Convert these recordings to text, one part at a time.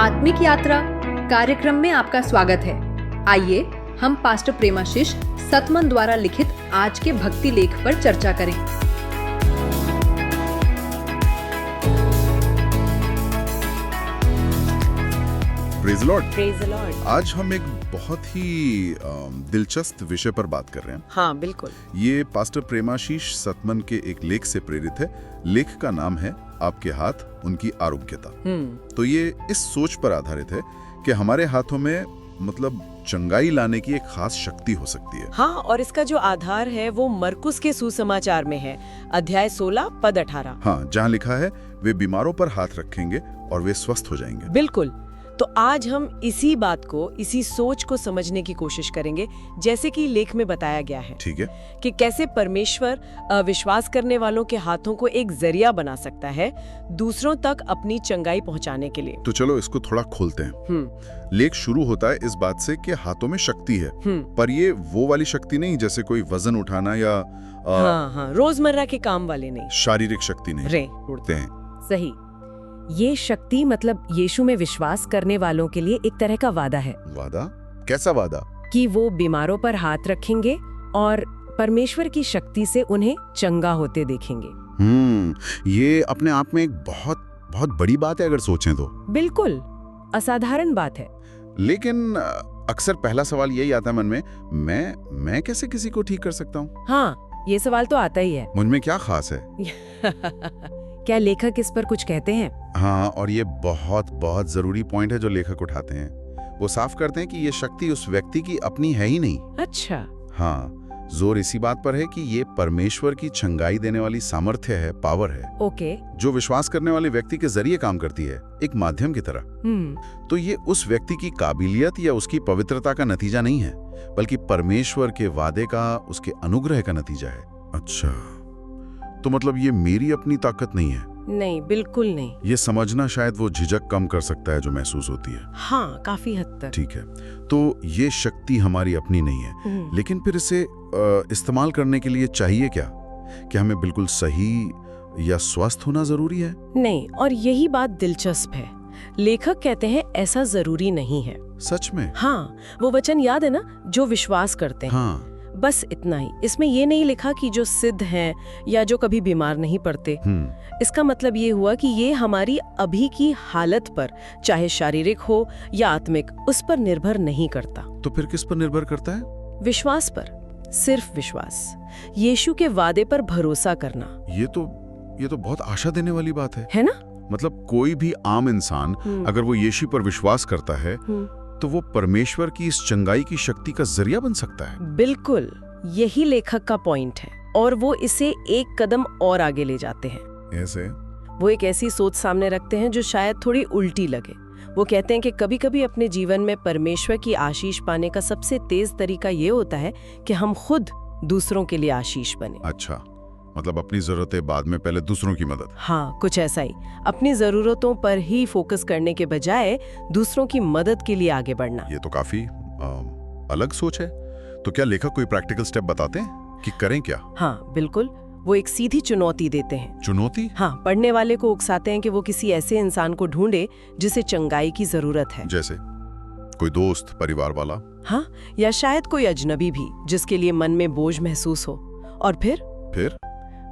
आत्मिक यात्रा कार्यक्रम में आपका स्वागत है। आइए हम पास्टर प्रेमाशीष सतमन द्वारा लिखित आज के भक्ति लेख पर चर्चा करें। Praise Lord. आज हम एक बहुत ही दिलचस्प विषय पर बात कर रहे हैं। हाँ बिल्कुल। ये पास्टर प्रेमाशीष सतमन के एक लेख से प्रेरित है। लेख का नाम है आपके हाथ उनकी आरोग्यता। तो ये इस सोच पर आधारित है कि हमारे हाथों में मतलब चंगाई लाने की एक खास शक्ति हो सकती है। हाँ, और इसका जो आधार है वो मरकुस के सुसमाचार में है, अध्याय 16 पद 18। हाँ, जहाँ लिखा है वे बीमारों पर हाथ रखेंगे और वे स्वस्थ हो जाएंगे। बिल्कुल। तो आज हम इसी बात को, इसी सोच को समझने की कोशिश करेंगे, जैसे कि लेख में बताया गया है। ठीक है। कि कैसे परमेश्वर विश्वास करने वालों के हाथों को एक जरिया बना सकता है दूसरों तक अपनी चंगाई पहुंचाने के लिए। तो चलो इसको थोड़ा खोलते हैं। लेख शुरू होता है इस बात से कि हाथों में शक्ति है, पर ये वो वाली शक्ति नहीं जैसे कोई वजन उठाना या हाँ, रोजमर्रा के काम वाले नहीं, शारीरिक शक्ति नहीं उठते हैं। सही। ये शक्ति मतलब यीशु में विश्वास करने वालों के लिए एक तरह का वादा है। वादा? कैसा वादा? कि वो बीमारों पर हाथ रखेंगे और परमेश्वर की शक्ति से उन्हें चंगा होते देखेंगे। ये अपने आप में एक बहुत बहुत बड़ी बात है अगर सोचें तो। बिल्कुल असाधारण बात है। लेकिन अक्सर पहला सवाल यही आता है मन में, मैं कैसे किसी को ठीक कर सकता हूँ? हाँ, ये सवाल तो आता ही है। मुझ में क्या खास है? क्या लेखक इस पर कुछ कहते हैं? हाँ, और ये बहुत बहुत जरूरी पॉइंट है जो लेखक उठाते हैं। वो साफ करते हैं कि ये शक्ति उस व्यक्ति की अपनी है ही नहीं। अच्छा। हाँ, जोर इसी बात पर है कि ये परमेश्वर की चंगाई देने वाली सामर्थ्य है, पावर है। ओके। जो विश्वास करने वाले व्यक्ति के जरिए काम करती है, एक माध्यम की तरह। तो ये उस व्यक्ति की काबिलियत या उसकी पवित्रता का नतीजा नहीं है, बल्कि परमेश्वर के वादे का, उसके अनुग्रह का नतीजा है। अच्छा, तो मतलब ये मेरी अपनी ताकत नहीं है? नहीं, बिल्कुल नहीं। ये समझना शायद वो झिझक कम कर सकता है जो महसूस होती है। हाँ, काफी हद तक। ठीक है, तो ये शक्ति हमारी अपनी नहीं है, लेकिन फिर इसे इस्तेमाल करने के लिए चाहिए क्या? कि हमें बिल्कुल सही या स्वस्थ होना जरूरी है? नहीं, और यही बात दिलचस्प है। लेखक कहते हैं ऐसा जरूरी नहीं है। सच में? हाँ, वो वचन याद है ना, जो विश्वास करते हैं। हाँ। बस इतना ही। इसमें ये नहीं लिखा कि जो सिद्ध हैं या जो कभी बीमार नहीं पड़ते। इसका मतलब ये हुआ कि ये हमारी अभी की हालत पर, चाहे शारीरिक हो या आत्मिक, उस पर निर्भर नहीं करता। तो फिर किस पर निर्भर करता है? विश्वास पर, सिर्फ विश्वास। यीशु के वादे पर भरोसा करना। ये तो बहुत आशा देने वाली बात है ना? मतलब कोई भी आम इंसान अगर वो यीशु पर विश्वास करता है तो वो परमेश्वर की इस चंगाई की शक्ति का जरिया बन सकता है। बिल्कुल, यही लेखक का पॉइंट है। और वो इसे एक कदम और आगे ले जाते हैं। ऐसे? वो एक ऐसी सोच सामने रखते हैं जो शायद थोड़ी उल्टी लगे। वो कहते हैं कि कभी-कभी अपने जीवन में परमेश्वर की आशीष पाने का सबसे तेज तरीका ये होता है कि हम खुद दूसरों के लिए आशीष बने। अच्छा, मतलब अपनी जरूरतें बाद में, पहले दूसरों की मदद। हाँ, कुछ ऐसा ही। अपनी जरूरतों पर ही फोकस करने के बजाय दूसरों की मदद के लिए आगे बढ़ना। ये तो काफी अलग सोच है। तो क्या लेखक कोई प्रैक्टिकल स्टेप बताते हैं कि करें क्या? हाँ बिल्कुल, वो एक सीधी चुनौती देते हैं। चुनौती? हाँ, पढ़ने वाले को उकसाते हैं कि वो किसी ऐसे इंसान को ढूंढे जिसे चंगाई की जरूरत है। जैसे कोई दोस्त, परिवार वाला? हाँ, या शायद कोई अजनबी भी जिसके लिए मन में बोझ महसूस हो। और फिर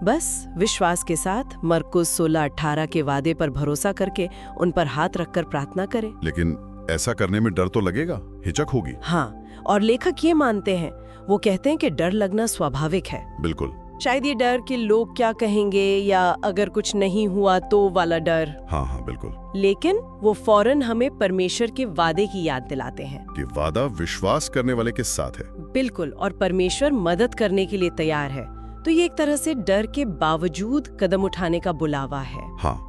बस विश्वास के साथ मरकुस 16:18 के वादे पर भरोसा करके उन पर हाथ रखकर प्रार्थना करें। लेकिन ऐसा करने में डर तो लगेगा, हिचक होगी। हाँ, और लेखक ये मानते हैं, वो कहते हैं कि डर लगना स्वाभाविक है। बिल्कुल। शायद ये डर कि लोग क्या कहेंगे या अगर कुछ नहीं हुआ तो वाला डर। हाँ, बिल्कुल। लेकिन वो फौरन हमें परमेश्वर के वादे की याद दिलाते हैं कि वादा विश्वास करने वाले के साथ है। बिल्कुल, और परमेश्वर मदद करने के लिए तैयार है। तो ये एक तरह से डर के बावजूद कदम उठाने का बुलावा है। हाँ,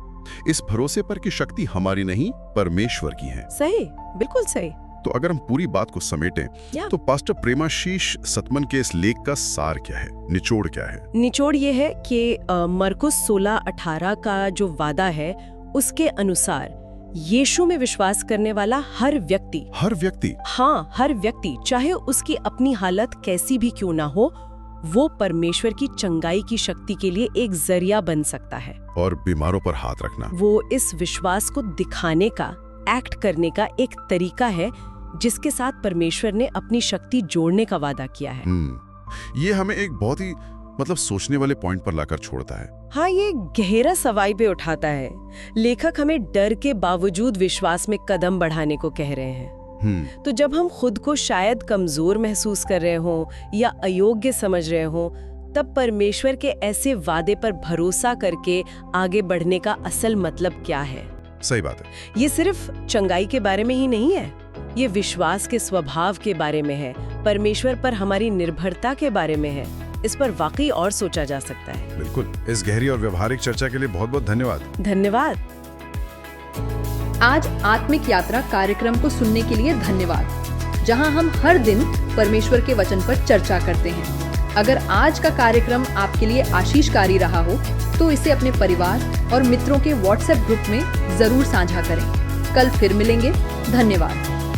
इस भरोसे पर कि शक्ति हमारी नहीं, परमेश्वर की है। सही, बिल्कुल सही। तो अगर हम पूरी बात को समेटें तो पास्टर प्रेमाशीष सतमन के इस लेख का सार क्या है, निचोड़ क्या है? निचोड़ ये है कि मरकुस 16:18 का जो वादा है उसके अनुसार यीशु में विश्वास करने वाला हर व्यक्ति, हाँ, हर व्यक्ति, चाहे उसकी अपनी हालत कैसी भी क्यों ना हो, वो परमेश्वर की चंगाई की शक्ति के लिए एक जरिया बन सकता है। और बीमारों पर हाथ रखना, वो इस विश्वास को दिखाने का, एक्ट करने का एक तरीका है जिसके साथ परमेश्वर ने अपनी शक्ति जोड़ने का वादा किया है। ये हमें एक बहुत ही सोचने वाले पॉइंट पर लाकर छोड़ता है। हाँ, ये गहरा सवाल पे उठाता है। लेखक हमें डर के बावजूद विश्वास में कदम बढ़ाने को कह रहे हैं। तो जब हम खुद को शायद कमजोर महसूस कर रहे हों या अयोग्य समझ रहे हों, तब परमेश्वर के ऐसे वादे पर भरोसा करके आगे बढ़ने का असल मतलब क्या है? सही बात है। ये सिर्फ चंगाई के बारे में ही नहीं है, ये विश्वास के स्वभाव के बारे में है, परमेश्वर पर हमारी निर्भरता के बारे में है। इस पर वाकई और सोचा जा सकता है। बिल्कुल। इस गहरी और व्यवहारिक चर्चा के लिए बहुत बहुत धन्यवाद। धन्यवाद। आज आत्मिक यात्रा कार्यक्रम को सुनने के लिए धन्यवाद, जहां हम हर दिन परमेश्वर के वचन पर चर्चा करते हैं। अगर आज का कार्यक्रम आपके लिए आशीषकारी रहा हो तो इसे अपने परिवार और मित्रों के व्हाट्सएप ग्रुप में जरूर साझा करें। कल फिर मिलेंगे। धन्यवाद।